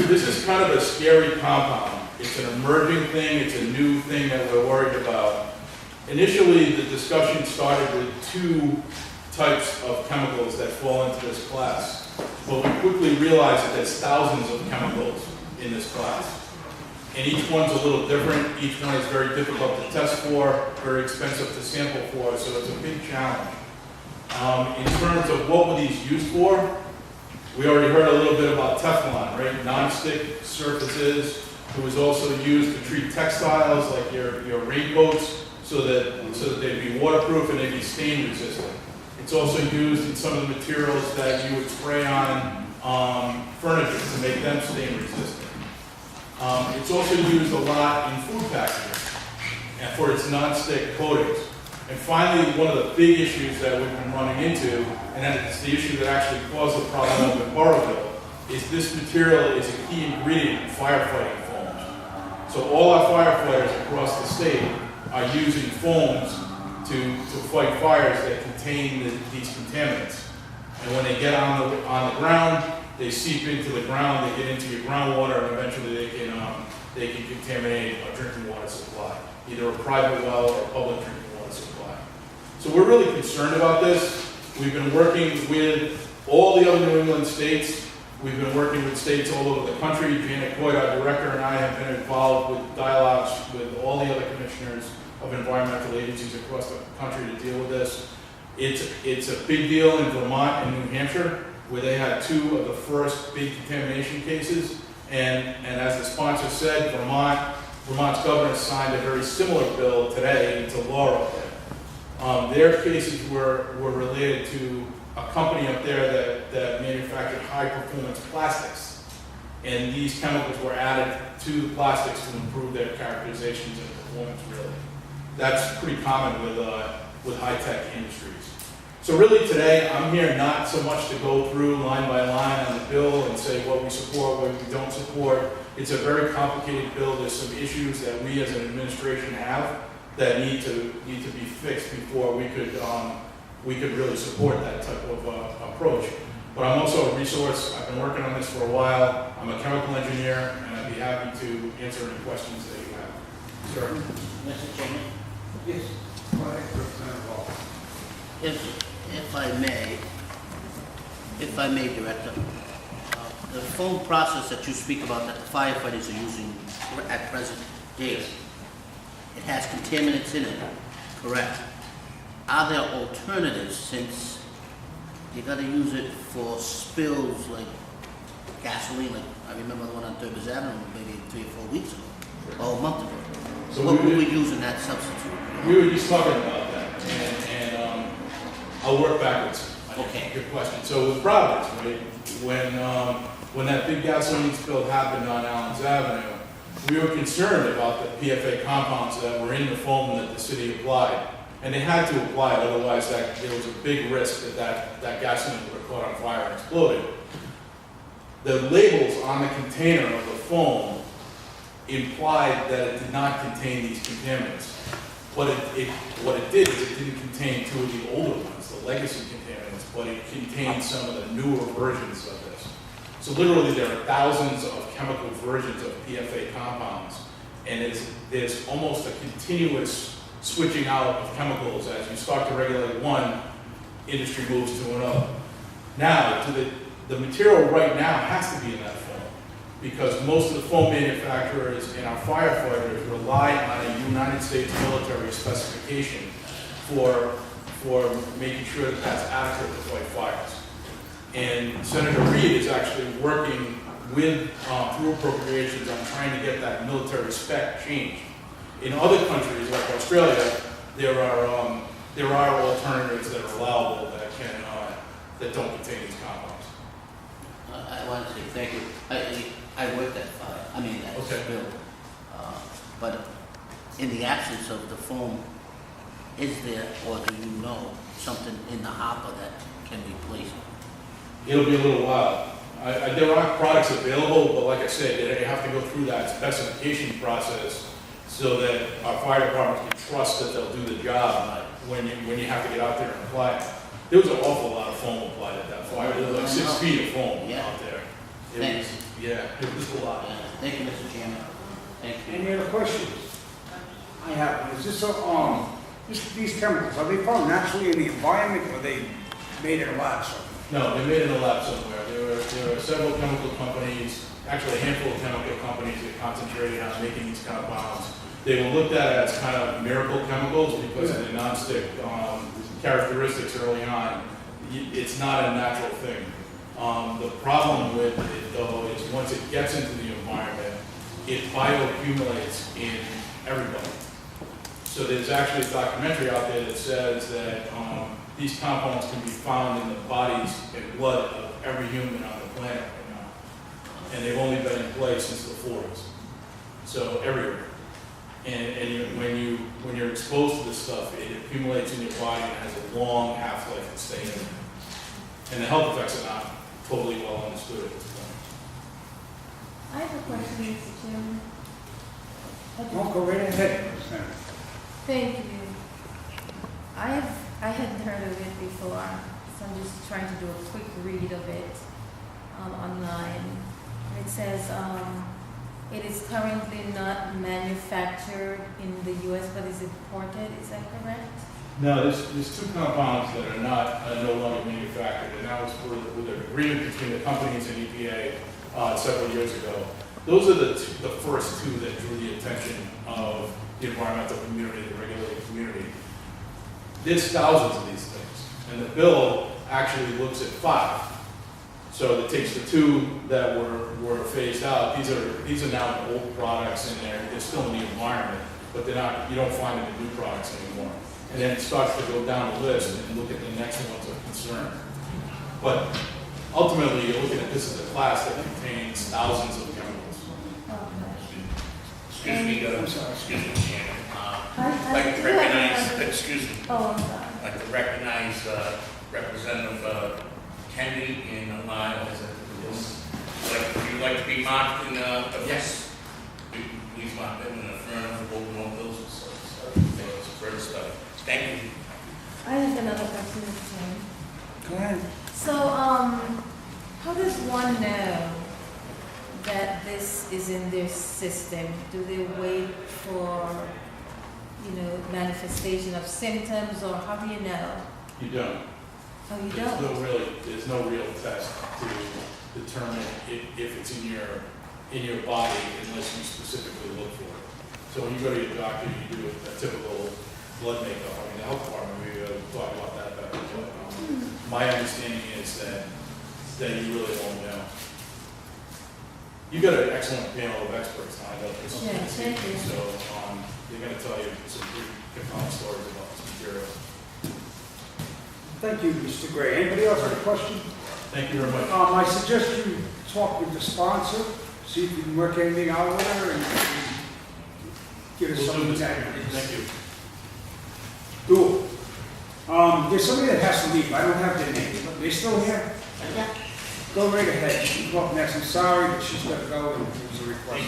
This is kind of a scary compound. It's an emerging thing, it's a new thing that we're worried about. Initially, the discussion started with two types of chemicals that fall into this class. But we quickly realized that there's thousands of chemicals in this class. And each one's a little different. Each one is very difficult to test for, very expensive to sample for, so it's a big challenge. In terms of what were these used for, we already heard a little bit about Teflon, right? Non-stick surfaces. It was also used to treat textiles like your raincoats so that they'd be waterproof and they'd be stain resistant. It's also used in some of the materials that you would spray on furniture to make them stain resistant. It's also used a lot in food packaging and for its non-stick coatings. And finally, one of the big issues that we've been running into, and it's the issue that actually caused the problem up in Burrowville, is this material is a key ingredient in firefighting foams. So all our firefighters across the state are using foams to fight fires that contain these contaminants. And when they get on the ground, they seep into the ground, they get into your groundwater, and eventually they can contaminate a drinking water supply, either a private well or a public drinking water supply. So we're really concerned about this. We've been working with all the other New England states. We've been working with states all over the country. Janet Coit, our director, and I have been involved with dialogues with all the other commissioners of environmental agencies across the country to deal with this. It's a big deal in Vermont and New Hampshire, where they had two of the first big contamination cases. And as the sponsor said, Vermont's governor signed a very similar bill today into law up there. Their cases were related to a company up there that manufactured high-performance plastics. And these chemicals were added to the plastics to improve their characterizations and performance, really. That's pretty common with high-tech industries. So really today, I'm here not so much to go through line by line on the bill and say what we support, what we don't support. It's a very complicated bill. There's some issues that we as an administration have that need to be fixed before we could really support that type of approach. But I'm also a resource. I've been working on this for a while. I'm a chemical engineer, and I'd be happy to answer any questions that you have. Sir? Mr. Chairman? Yes. Go ahead, Representative Hall. If I may, Director, the foam process that you speak about that the firefighters are using at present day, it has contaminants in it, correct? Are there alternatives, since you got to use it for spills like gasoline? Like I remember the one on Thurbers Avenue maybe 3 or 4 weeks ago, or a month ago. So what were we using that substitute? We were just talking about that, and I'll work backwards. Okay. Good question. So with Providence, right, when that big gasoline spill happened on Allen's Avenue, we were concerned about the PFA compounds that were in the foam that the city applied. And they had to apply it, otherwise there was a big risk that gasoline would have caught on fire and exploded. The labels on the container of the foam implied that it did not contain these contaminants. What it did is it didn't contain two of the older ones, the legacy contaminants, but it contained some of the newer versions of this. So literally there are thousands of chemical versions of PFA compounds, and there's almost a continuous switching out of chemicals. As you start to regulate one, industry moves to another. Now, the material right now has to be in that foam, because most of the foam manufacturers and our firefighters rely on a United States military specification for making sure that that's adequate to fight fires. And Senator Reid is actually working with, through appropriations, on trying to get that military spec changed. In other countries like Australia, there are alternatives that are allowable that don't contain these compounds. I want to say thank you. I worked that fire. I mean that spill. But in the absence of the foam, is there, or do you know, something in the hopper that can replace it? It'll be a little while. There are products available, but like I said, they have to go through that specification process so that our fire departments can trust that they'll do the job when you have to get out there and apply it. There was an awful lot of foam applied at that fire. There was like 6 feet of foam out there. Thanks. Yeah, it was a lot. Thank you, Mr. Chairman. Thank you. Any other questions? I have, one. Is this these chemicals, are they found naturally in the environment or are they made in a lab somewhere? No, they made it in a lab somewhere. There are several chemical companies, actually a handful of chemical companies that concentrated on making these compounds. They were looked at as kind of miracle chemicals because of the non-stick characteristics early on. It's not a natural thing. The problem with it though is once it gets into the environment, it bioaccumulates in everybody. So there's actually a documentary out there that says that these compounds can be found in the bodies and blood of every human on the planet right now. And they've only been in place since the 40s. So everywhere. When you're exposed to this stuff, it accumulates in your body and has a long half-life to stay in it. And the health effects are not totally well understood at this point. I have a question, Mr. Chairman. Don't go right ahead, Senator. Thank you. I hadn't heard of it before, so I'm just trying to do a quick read of it online. It says it is currently not manufactured in the U.S. but is imported. Is that correct? No, there's two compounds that are no longer manufactured, and that was with an agreement between the companies and EPA several years ago. Those are the first two that drew the attention of the environmental community, the regulated community. There's thousands of these things, and the bill actually looks at 5. So it takes the 2 that were phased out. These are now old products in there. They're still in the environment, but they're not. You don't find them in new products anymore. And then it starts to go down the list and look at the next ones of concern. But ultimately, you're looking at this as a class that contains thousands of chemicals. Excuse me, Chairman. I Like to do have recognize, another- excuse me, Oh, I'm sorry. like to recognize Representative Kennedy and Lyle as a, would you like to be marked in yes. Please mark them in a firm of open on bills and stuff. So it's further study. Thank you. I have another question, Mr. Chairman. Go ahead. So, how does one know that this is in their system? Do they wait for, manifestation of symptoms, or how do you know? You don't. Oh, you There's don't? there's no real test to determine if it's in your body unless you specifically look for it. So when you go to your doctor, you do a typical blood makeup. I mean, the health department, we talk about that better. But my understanding is that you really won't know. You got an excellent panel of experts lined up. Yeah, thank you. So they're going to tell you some pretty compelling stories about this material. Thank you, Mr. Gray. Anybody else have a question? Thank you very much. I suggest you talk with the sponsor, see if you can work anything out with her and get us We'll some do this. integrity. Thank you. Cool. There's somebody that has to leave. I don't have their name. They still here? Yeah. Go right ahead. You can talk next. I'm sorry, but she's got to go and it was a request.